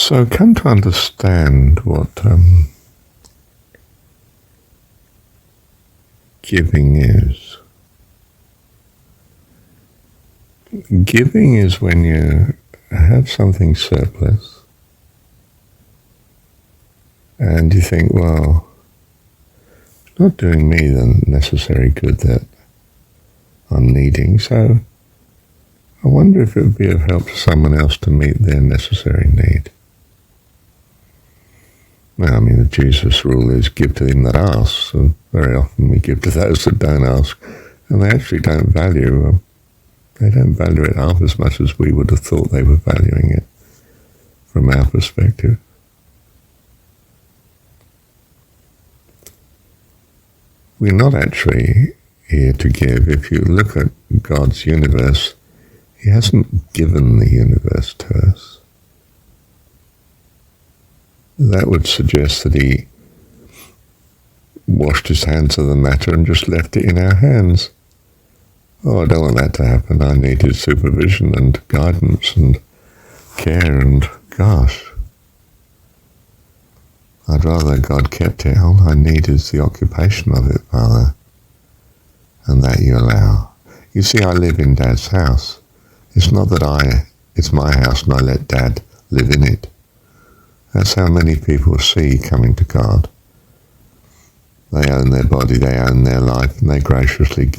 So come to understand what giving is. Giving is when you have something surplus and you think, well, it's not doing me the necessary good that I'm needing, so I wonder if it would be of help to someone else to meet their necessary need. Now, I mean, the Jesus rule is give to them that ask, and very often we give to those that don't ask, and they actually don't value it half as much as we would have thought they were valuing it from our perspective. We're not actually here to give. If you look at God's universe, He hasn't given the universe to us. That would suggest that He washed His hands of the matter and just left it in our hands. Oh, I don't want that to happen. I need His supervision and guidance and care and gosh. I'd rather God kept it. All I need is the occupation of it, Father, and that You allow. You see, I live in Dad's house. It's not that it's my house and I let Dad live in it. That's how many people see coming to God. They own their body, they own their life, and they graciously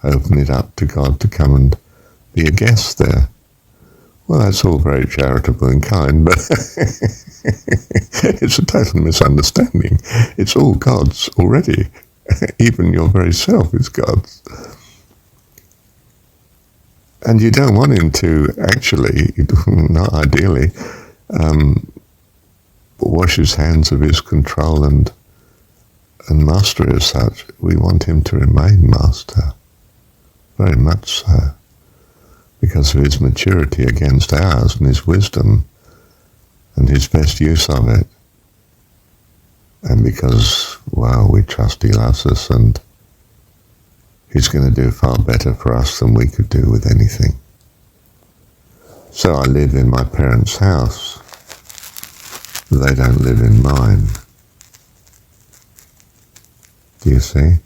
open it up to God to come and be a guest there. Well, that's all very charitable and kind, but it's a total misunderstanding. It's all God's already. Even your very self is God's. And you don't want Him to actually, not ideally, wash His hands of His control and mastery as such. We want Him to remain master, very much so, because of His maturity against ours and His wisdom and His best use of it. And because, well, we trust He loves us and He's going to do far better for us than we could do with anything. So I live in my parents' house. They don't live in mine. Do you see?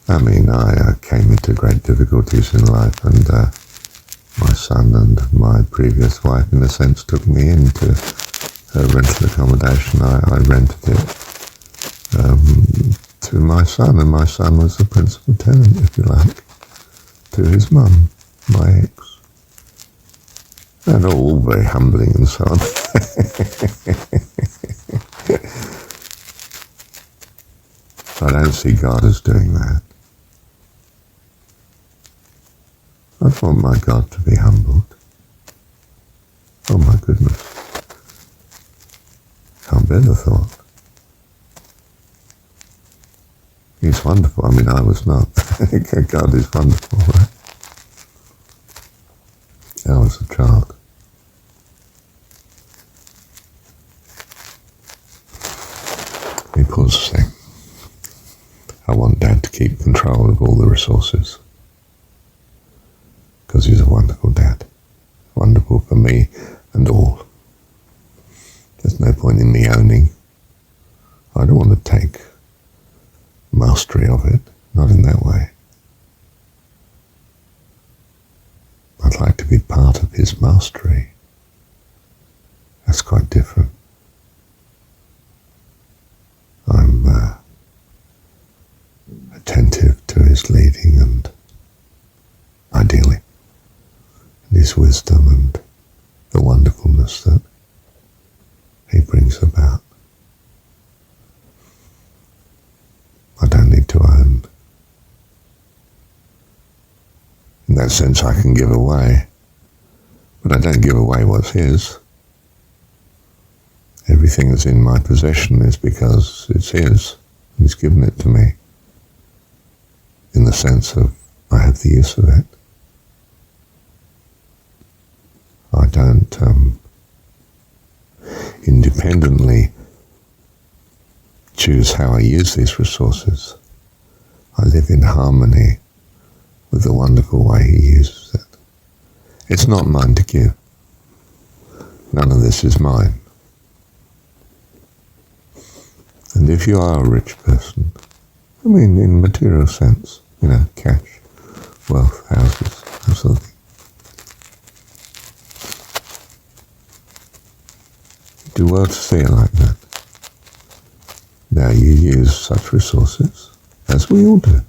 I mean, I came into great difficulties in life, and my son and my previous wife, in a sense, took me into her rental accommodation. I rented it to my son, and my son was the principal tenant, if you like, to his mum, my ex. And all very humbling and so on. I don't see God as doing that. I want my God to be humbled. Oh my goodness. Can't bear the thought. He's wonderful. I mean, I was not. God is wonderful, right? I was a child. Let me pause a second. I want Dad to keep control of all the resources, because he's a wonderful dad. Wonderful for me and all. There's no point in me owning. I don't want to take mastery of it, not in that way. I'd like to be part of his mastery. That's quite different. I'm attentive to his leading and ideally, and his wisdom and the wonderfulness that he brings about. I don't need to own. In that sense, I can give away, but I don't give away what's his. Everything that's in my possession is because it's his, and he's given it to me, in the sense of I have the use of it. I don't independently choose how I use these resources. I live in harmony with the wonderful way he uses it. It's not mine to give. None of this is mine. And if you are a rich person, I mean in material sense, cash, wealth, houses, that sort of thing, the world see it like that. Now you use such resources, as we all do,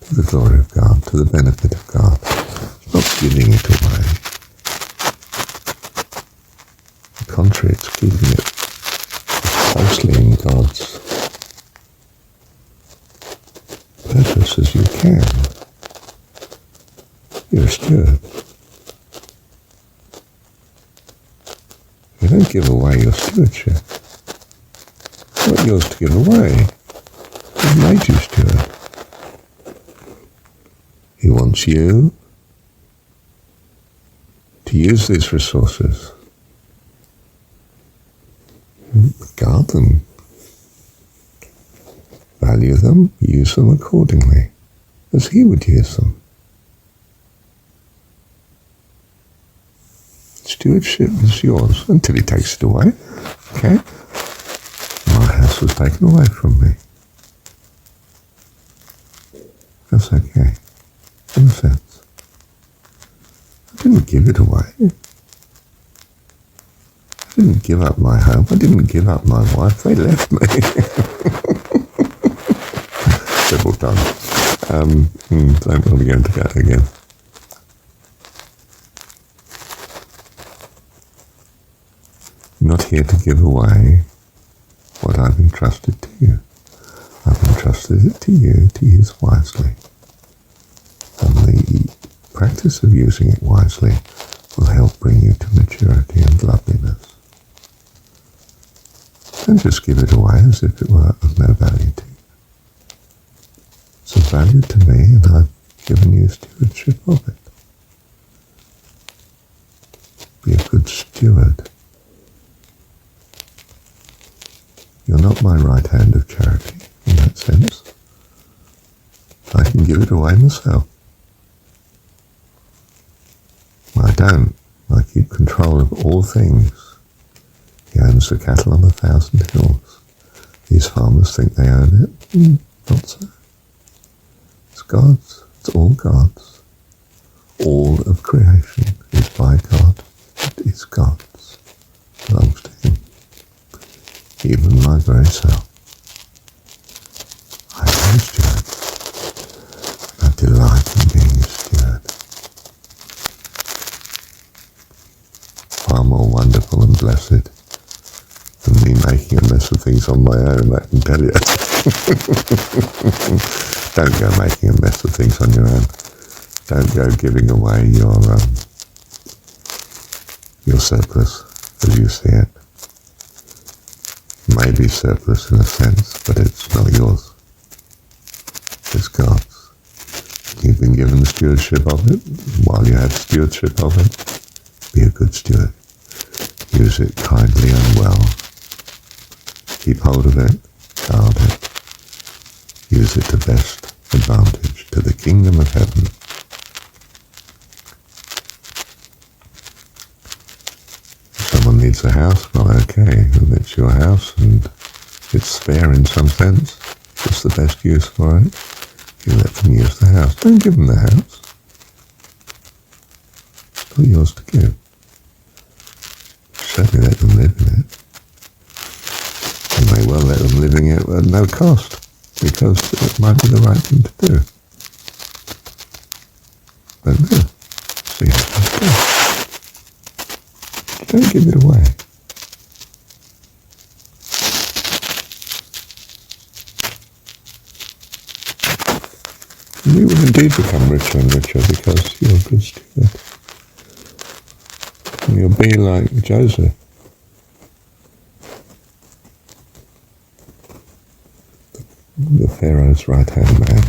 to the glory of God, to the benefit of God, not giving it away. On the contrary, it's keeping it closely in God's purpose as you can. You're a steward. You don't give away your stewardship. It's not yours to give away. He made you steward. He wants you to use these resources, guard them, value them, use them accordingly, as he would use them. Stewardship is yours until he takes it away. Okay? My house was taken away from me. That's okay. In a sense. I didn't give it away. I didn't give up my home. I didn't give up my wife. They left me. Several times. Don't want to go into that again. Not here to give away what I've entrusted to you. I've entrusted it to you to use wisely. And the practice of using it wisely will help bring you to maturity and loveliness. Don't just give it away as if it were of no value to you. It's of value to me, and I've given you stewardship of it. Be a good steward. You're not my right hand of charity in that sense. I can give it away myself. I don't. I keep control of all things. He owns the cattle on 1,000 hills. These farmers think they own it. Not so. It's God's. It's all God's. All of creation is by God. It is God's. It belongs to him. Even my very self. I am a steward. I delight in being a steward. Far more wonderful and blessed than me making a mess of things on my own, I can tell you. Don't go making a mess of things on your own. Don't go giving away your surplus as you see it. Maybe surplus in a sense, but it's not yours. It's God's. You've been given the stewardship of it. While you have stewardship of it, be a good steward. Use it kindly and well. Keep hold of it, guard it. Use it to best advantage to the kingdom of heaven. Someone needs a house, well, okay, and it's your house, and it's spare in some sense. It's the best use for it. You let them use the house. Don't give them the house. It's not yours to give. Certainly let them live in it. You may well let them live in it at no cost, because it might be the right thing to do. But no, see how it goes. Don't give it away. You will indeed become richer and richer because you're a good steward. And you'll be like Joseph. The Pharaoh's right-hand man.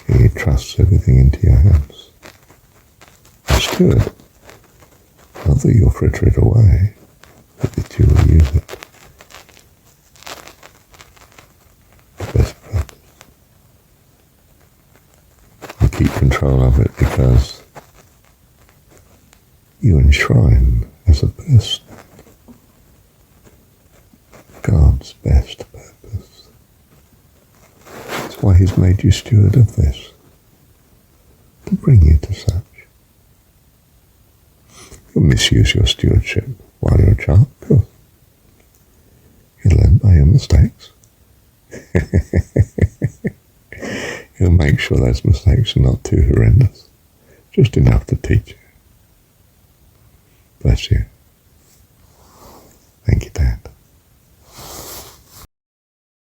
He trusts everything into your hands. A steward. Not that you'll fritter it away, but that you will use it to best purpose. And keep control of it because you enshrine as a person God's best purpose. That's why he's made you steward of this, to bring you to such. You'll misuse your stewardship while you're a child, of course. You learn by your mistakes. He'll make sure those mistakes are not too horrendous, just enough to teach you. Bless you. Thank you, Dad.